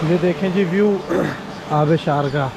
ये देखें जी व्यू आबशार का।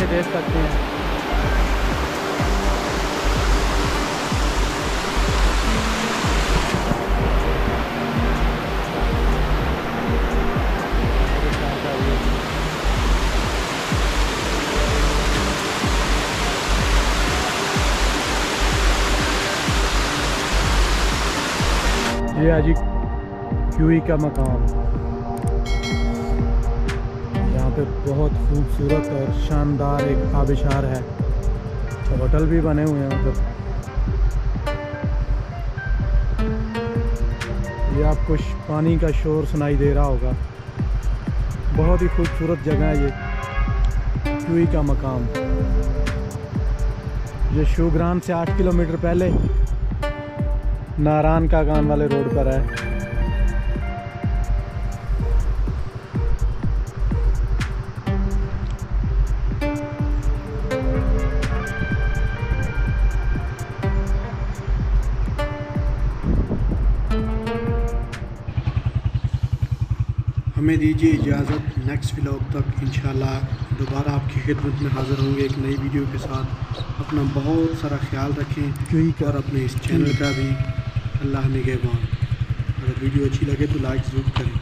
देख सकते हैं ये आज क्यूई का मकाम। यहाँ पे बहुत खूबसूरत और शानदार एक आबिशार है, होटल भी बने हुए हैं उधर। ये आपको पानी का शोर सुनाई दे रहा होगा। बहुत ही खूबसूरत जगह है ये क्यूई का मकाम। ये शुग्रान से 8 किलोमीटर पहले नारान का गान वाले रोड पर है। हमें दीजिए इजाज़त, नेक्स्ट व्लॉग तक इंशाल्लाह दोबारा आपकी खिदमत में हाज़िर होंगे एक नई वीडियो के साथ। अपना बहुत सारा ख्याल रखें और अपने इस चैनल का भी अल्लाह निगहबान। अगर वीडियो अच्छी लगे तो लाइक ज़रूर करें।